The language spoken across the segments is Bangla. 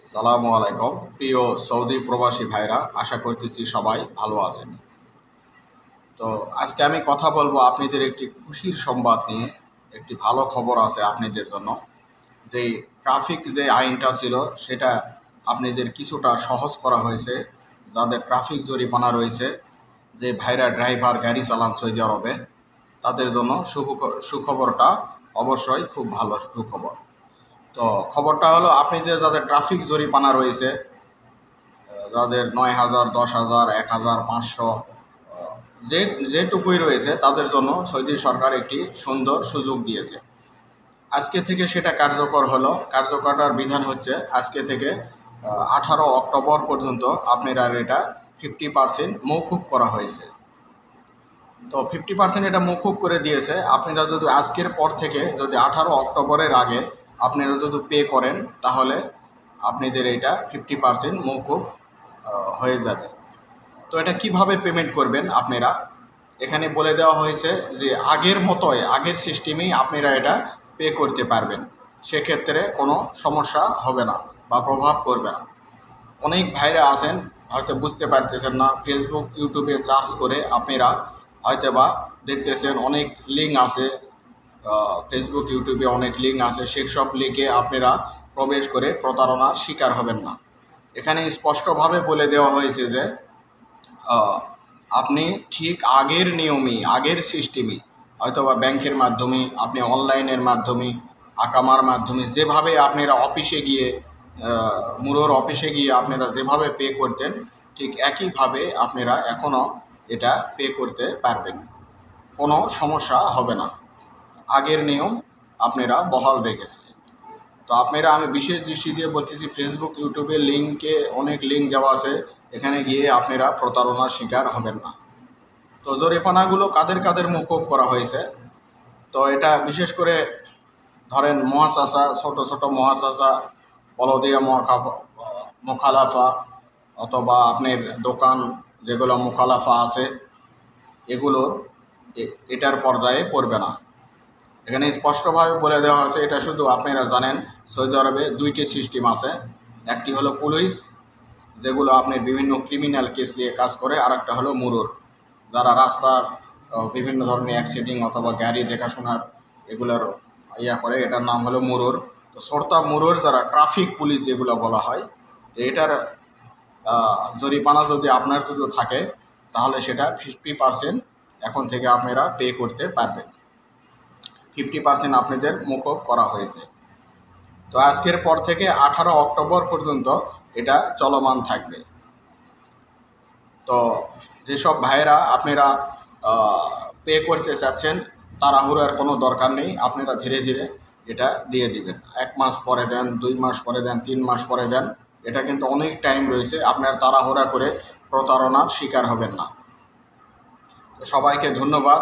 সালামু আলাইকুম। প্রিয় সৌদি প্রবাসী ভাইরা, আশা করতেছি সবাই ভালো আছেন। তো আজকে আমি কথা বলবো আপনাদের একটি খুশির সংবাদ নিয়ে। একটি ভালো খবর আছে আপনাদের জন্য। যেই ট্রাফিক যে আইনটা ছিল সেটা আপনাদের কিছুটা সহজ করা হয়েছে। যাদের ট্রাফিক জরিমানা রয়েছে, যে ভাইরা ড্রাইভার গাড়ি চালান সৌদি আরবে, তাদের জন্য সুখবরটা অবশ্যই খুব ভালো সুখবর। তো খবরটা হলো, আপনাদের যাদের ট্রাফিক জরিমানা রয়েছে, যাদের 9,000, 10,000, 1,000, 500 যেটুকুই রয়েছে, তাদের জন্য সৌদি সরকার একটি সুন্দর সুযোগ দিয়েছে। আজকে থেকে সেটা কার্যকর হলো। কার্যকরটার বিধান হচ্ছে, আজকে থেকে 18 অক্টোবর পর্যন্ত আপনারা এটা 50% মৌকুফ করা হয়েছে। তো 50% এটা মৌকুফ করে দিয়েছে। আপনারা যদি আজকের পর থেকে যদি 18 অক্টোবরের আগে আপনারা যদি পে করেন, তাহলে আপনাদের এটা 50% মৌকুফ হয়ে যাবে। তো এটা কিভাবে পেমেন্ট করবেন আপনারা, এখানে বলে দেওয়া হয়েছে যে আগের মতোই, আগের সিস্টেমেই আপনারা এটা পে করতে পারবেন। সেক্ষেত্রে কোনো সমস্যা হবে না বা প্রভাব পড়বে না। অনেক ভাইরা আছেন হয়তো বুঝতে পারতেছেন না, ফেসবুক ইউটিউবে সার্চ করে আপনারা হয়তো বা দেখতেছেন অনেক লিঙ্ক আছে, ফেসবুক ইউটিউবে অনেক লিঙ্ক আছে, সেসব লিঙ্কে আপনারা প্রবেশ করে প্রতারণার শিকার হবেন না। এখানে স্পষ্টভাবে বলে দেওয়া হয়েছে যে আপনি ঠিক আগের নিয়মই, আগের সিস্টেমই, হয়তোবা ব্যাংকের মাধ্যমে, আপনি অনলাইনের মাধ্যমে, আকামার মাধ্যমে, যেভাবে আপনারা অফিসে গিয়ে, মুরোর অফিসে গিয়ে আপনারা যেভাবে পে করতেন, ঠিক একইভাবে আপনারা এখনও এটা পে করতে পারবেন। কোনো সমস্যা হবে না। আগের নিয়ম আপনারা বহাল রেখেছে। তো আপনারা, আমি বিশেষ দৃষ্টি দিয়ে বলতেছি, ফেসবুক ইউটিউবের লিঙ্কে অনেক লিঙ্ক দেওয়া আছে, এখানে গিয়ে আপনারা প্রতারণার শিকার হবেন না। তো জরিমানাগুলো কাদের কাদের মৌকুফ করা হয়েছে, তো এটা বিশেষ করে ধরেন মহাসাসা, ছোট ছোট মহাসাসা, বলদিয়া মোখালাফা, অথবা আপনার দোকান যেগুলো মোখালাফা আছে, এগুলোর এটার পর্যায়ে পড়বে না। এখানে স্পষ্টভাবে বলে দেওয়া হয়েছে, এটা শুধু আপনারা জানেন, সৌদি আরবে দুইটি সিস্টেম আছে। একটি হলো পুলিশ, যেগুলো আপনার বিভিন্ন ক্রিমিনাল কেস নিয়ে কাজ করে, আর একটা হলো মুরুর, যারা রাস্তার বিভিন্ন ধরনের অ্যাক্সিডেন্ট অথবা গাড়ি দেখাশোনার এগুলোর করে, এটার নাম হলো মুরুর। তো সর্তা মুরুর যারা ট্রাফিক পুলিশ যেগুলো বলা হয়, তো এটার জরিমানা যদি আপনার যদি থাকে, তাহলে সেটা 50% এখন থেকে আপনারা পে করতে পারবেন। 50% আপনাদের মৌকুফ করা হয়েছে। তো আজকের পর থেকে 18 অক্টোবর পর্যন্ত এটা চলমান থাকবে। তো যেসব ভাইরা আপনারা পে করতে চাচ্ছেন, তাড়াহুড়োর কোনো দরকার নেই। আপনারা ধীরে ধীরে এটা দিয়ে দিবেন। 1 মাস পরে দেন, 2 মাস পরে দেন, 3 মাস পরে দেন, এটা কিন্তু অনেক টাইম রয়েছে। আপনার তাড়াহুড়া করে প্রতারণার শিকার হবেন না। তো সবাইকে ধন্যবাদ।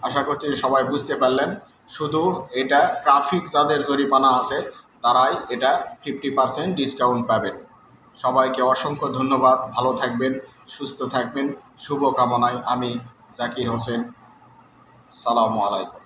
আশা করছি সবাই বুঝতে পারলেন। শুধু এটা ট্রাফিক যাদের জরিমানা আছে, তারাই এটা 50% ডিসকাউন্ট পাবেন। সবাইকে অসংখ্য ধন্যবাদ। ভালো থাকবেন, সুস্থ থাকবেন, শুভকামনায় আমি জাকির হোসেন। সালামু আলাইকুম।